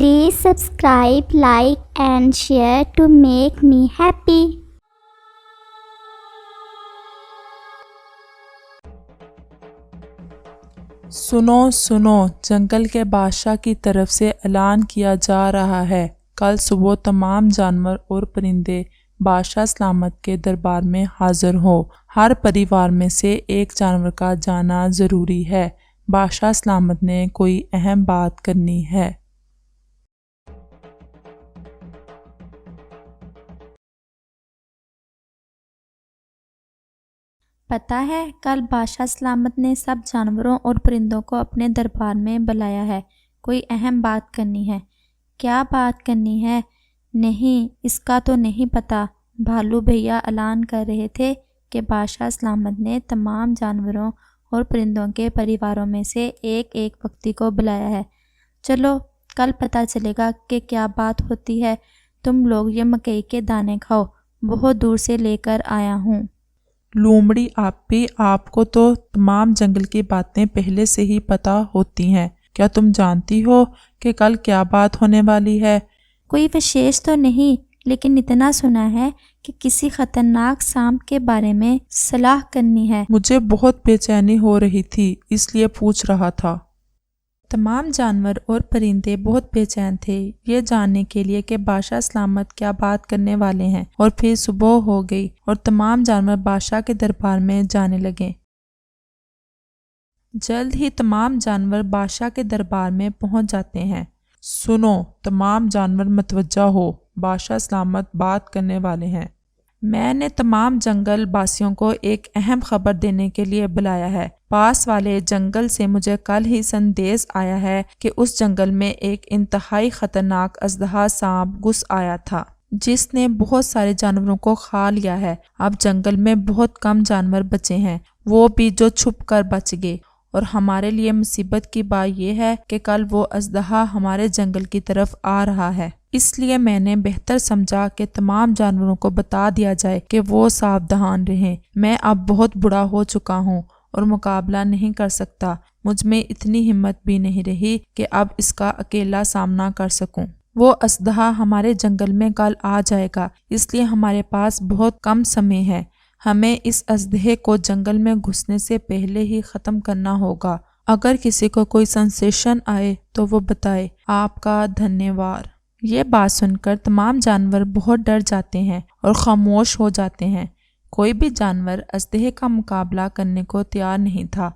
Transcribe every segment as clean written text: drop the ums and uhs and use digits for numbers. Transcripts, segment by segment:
Please subscribe, like and share to make me happy. سنو سنو، جنگل کے بادشاہ کی طرف سے اعلان کیا جا رہا ہے، کل صبح تمام جانور اور پرندے بادشاہ سلامت کے دربار میں حاضر ہو۔ ہر پریوار میں سے ایک جانور کا جانا ضروری ہے۔ بادشاہ سلامت نے کوئی اہم بات کرنی ہے۔ پتہ ہے کل بادشاہ سلامت نے سب جانوروں اور پرندوں کو اپنے دربار میں بلایا ہے، کوئی اہم بات کرنی ہے۔ کیا بات کرنی ہے؟ نہیں، اس کا تو نہیں پتہ۔ بھالو بھیا اعلان کر رہے تھے کہ بادشاہ سلامت نے تمام جانوروں اور پرندوں کے پریواروں میں سے ایک ایک وقتی کو بلایا ہے۔ چلو کل پتہ چلے گا کہ کیا بات ہوتی ہے۔ تم لوگ یہ مکئی کے دانے کھاؤ، بہت دور سے لے کر آیا ہوں۔ لومڑی آپی، آپ کو تو تمام جنگل کی باتیں پہلے سے ہی پتہ ہوتی ہیں۔ کیا تم جانتی ہو کہ کل کیا بات ہونے والی ہے؟ کوئی وشیش تو نہیں، لیکن اتنا سنا ہے کہ کسی خطرناک سانپ کے بارے میں صلاح کرنی ہے۔ مجھے بہت بے چینی ہو رہی تھی، اس لیے پوچھ رہا تھا۔ تمام جانور اور پرندے بہت بے چین تھے یہ جاننے کے لیے کہ بادشاہ سلامت کیا بات کرنے والے ہیں، اور پھر صبح ہو گئی اور تمام جانور بادشاہ کے دربار میں جانے لگے۔ جلد ہی تمام جانور بادشاہ کے دربار میں پہنچ جاتے ہیں۔ سنو تمام جانور، متوجہ ہو، بادشاہ سلامت بات کرنے والے ہیں۔ میں نے تمام جنگل باسیوں کو ایک اہم خبر دینے کے لیے بلایا ہے۔ پاس والے جنگل سے مجھے کل ہی سندیش آیا ہے کہ اس جنگل میں ایک انتہائی خطرناک اژدہا سانپ گھس آیا تھا، جس نے بہت سارے جانوروں کو کھا لیا ہے۔ اب جنگل میں بہت کم جانور بچے ہیں، وہ بھی جو چھپ کر بچ گئے، اور ہمارے لیے مصیبت کی بات یہ ہے کہ کل وہ اژدہا ہمارے جنگل کی طرف آ رہا ہے۔ اس لیے میں نے بہتر سمجھا کہ تمام جانوروں کو بتا دیا جائے کہ وہ ساودھان رہیں۔ میں اب بہت بڑا ہو چکا ہوں اور مقابلہ نہیں کر سکتا۔ مجھ میں اتنی ہمت بھی نہیں رہی کہ اب اس کا اکیلا سامنا کر سکوں۔ وہ اژدہا ہمارے جنگل میں کل آ جائے گا، اس لیے ہمارے پاس بہت کم سمے ہے۔ ہمیں اس اژدہے کو جنگل میں گھسنے سے پہلے ہی ختم کرنا ہوگا۔ اگر کسی کو کوئی سنسیشن آئے تو وہ بتائے۔ آپ کا دھنیہ واد۔ یہ بات سن کر تمام جانور بہت ڈر جاتے ہیں اور خاموش ہو جاتے ہیں۔ کوئی بھی جانور اژدہے کا مقابلہ کرنے کو تیار نہیں تھا۔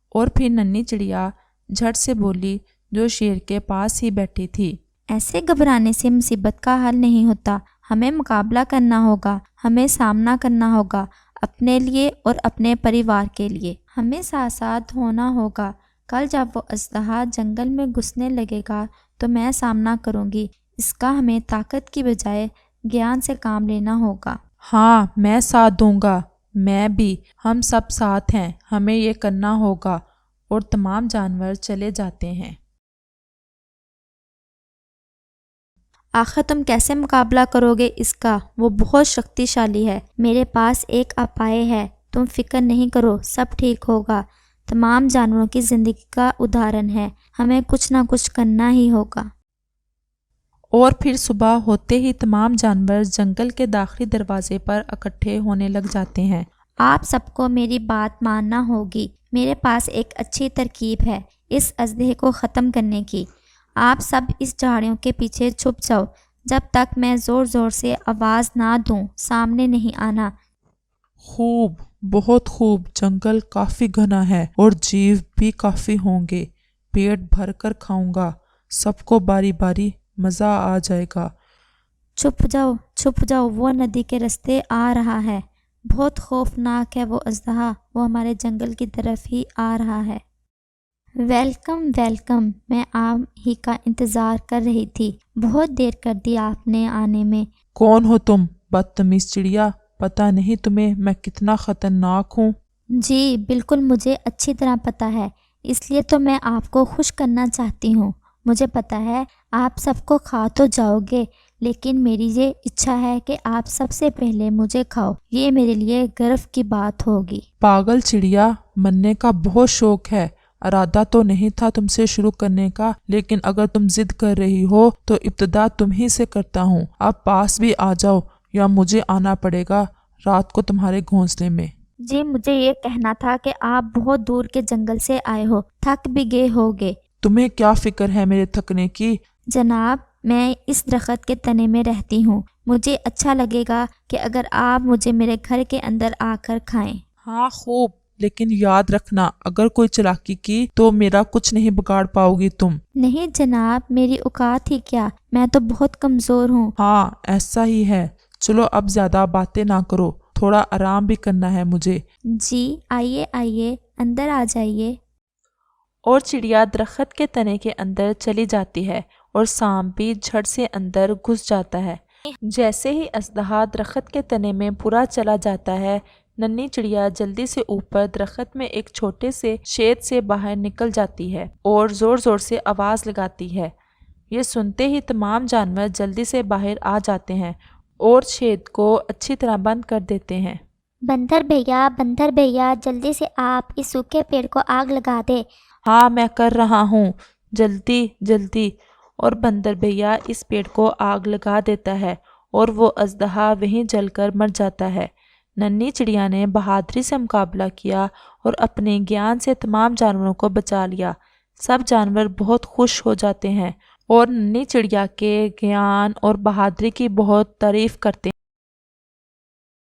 اور پھر ننھی چڑیا جھٹ سے بولی، جو شیر کے پاس ہی بیٹھی تھی۔ ایسے گھبرانے سے مصیبت کا حل نہیں ہوتا، ہمیں مقابلہ کرنا ہوگا، ہمیں سامنا کرنا ہوگا، اپنے لیے اور اپنے پریوار کے لیے۔ ہمیں ساتھ ساتھ ہونا ہوگا۔ کل جب وہ اژدہا جنگل میں گھسنے لگے گا تو میں سامنا کروں گی۔ اس کا ہمیں طاقت کی بجائے گیان سے کام لینا ہوگا۔ ہاں، میں ساتھ دوں گا، میں بھی، ہم سب ساتھ ہیں، ہمیں یہ کرنا ہوگا۔ اور تمام جانور چلے جاتے ہیں۔ آخر تم کیسے مقابلہ کرو گے اس کا؟ وہ بہت شکتیشالی ہے۔ میرے پاس ایک اپائے ہے، تم فکر نہیں کرو، سب ٹھیک ہوگا۔ تمام جانوروں کی زندگی کا اداہرن ہے، ہمیں کچھ نہ کچھ کرنا ہی ہوگا۔ اور پھر صبح ہوتے ہی تمام جانور جنگل کے داخلی دروازے پر اکٹھے ہونے لگ جاتے ہیں۔ آپ سب کو میری بات ماننا ہوگی۔ میرے پاس ایک اچھی ترکیب ہے اس اژدہے کو ختم کرنے کی۔ آپ سب اس جھاڑیوں کے پیچھے چھپ جاؤ، جب تک میں زور زور سے آواز نہ دوں، سامنے نہیں آنا۔ خوب، بہت خوب۔ جنگل کافی گھنا ہے اور جیو بھی کافی ہوں گے۔ پیٹ بھر کر کھاؤں گا، سب کو باری باری، مزہ آ جائے گا۔ چھپ جاؤ، چھپ جاؤ، وہ ندی کے راستے آ رہا ہے۔ بہت خوفناک ہے وہ اژدہا، وہ ہمارے جنگل کی طرف ہی آ رہا ہے۔ ویلکم ویلکم، میں آپ ہی کا انتظار کر رہی تھی، بہت دیر کر دی آپ نے آنے میں۔ کون ہو تم، بدتمیز چڑیا؟ پتہ نہیں تمہیں میں کتنا خطرناک ہوں؟ جی بالکل، مجھے اچھی طرح پتہ ہے، اس لیے تو میں آپ کو خوش کرنا چاہتی ہوں۔ مجھے پتہ ہے آپ سب کو کھا تو جاؤ گے، لیکن میری یہ اچھا ہے کہ آپ سب سے پہلے مجھے کھاؤ، یہ میرے لیے گرو کی بات ہوگی۔ پاگل چڑیا، مرنے کا بہت شوق ہے ارادہ تو نہیں تھا تم سے شروع کرنے کا، لیکن اگر تم ضد کر رہی ہو تو ابتدا تم ہی سے کرتا ہوں۔ اب پاس بھی آ جاؤ یا مجھے آنا پڑے گا رات کو تمہارے گھونسلے میں۔ جی مجھے یہ کہنا تھا کہ آپ بہت دور کے جنگل سے آئے ہو، تھک بھی گئے ہوگے۔ تمہیں کیا فکر ہے میرے تھکنے کی؟ جناب میں اس درخت کے تنے میں رہتی ہوں، مجھے اچھا لگے گا کہ اگر آپ مجھے میرے گھر کے اندر آ کر کھائیں۔ ہاں خوب، لیکن یاد رکھنا اگر کوئی چلاکی کی تو میرا کچھ نہیں بگاڑ پاؤ گی تم۔ نہیں جناب، میری اوقات ہی کیا، میں تو بہت کمزور ہوں۔ ہاں ایسا ہی ہے، چلو اب زیادہ باتیں نہ کرو، تھوڑا آرام بھی کرنا ہے مجھے۔ جی آئیے آئیے، اندر آ جائیے۔ اور چڑیا درخت کے تنے کے اندر چلی جاتی ہے اور سانپ بھی جھٹ سے اندر گھس جاتا ہے۔ جیسے ہی اژدہا درخت کے تنے میں پورا چلا جاتا ہے، ننھی چڑیا جلدی سے اوپر درخت میں ایک چھوٹے سے شید سے باہر نکل جاتی ہے اور زور زور سے آواز لگاتی ہے۔ یہ سنتے ہی تمام جانور جلدی سے باہر آ جاتے ہیں اور شید کو اچھی طرح بند کر دیتے ہیں۔ بندر بھیا جلدی سے آپ اس سوکھے پیڑ کو آگ لگا دے۔ ہاں میں کر رہا ہوں، جلدی جلدی۔ اور بندر بھیا اس پیڑ کو آگ لگا دیتا ہے اور وہ اژدہا وہیں جل کر مر جاتا ہے۔ ننھی چڑیا نے بہادری سے مقابلہ کیا اور اپنے گیان سے تمام جانوروں کو بچا لیا۔ سب جانور بہت خوش ہو جاتے ہیں اور ننھی چڑیا کے گیان اور بہادری کی بہت تعریف کرتے ہیں۔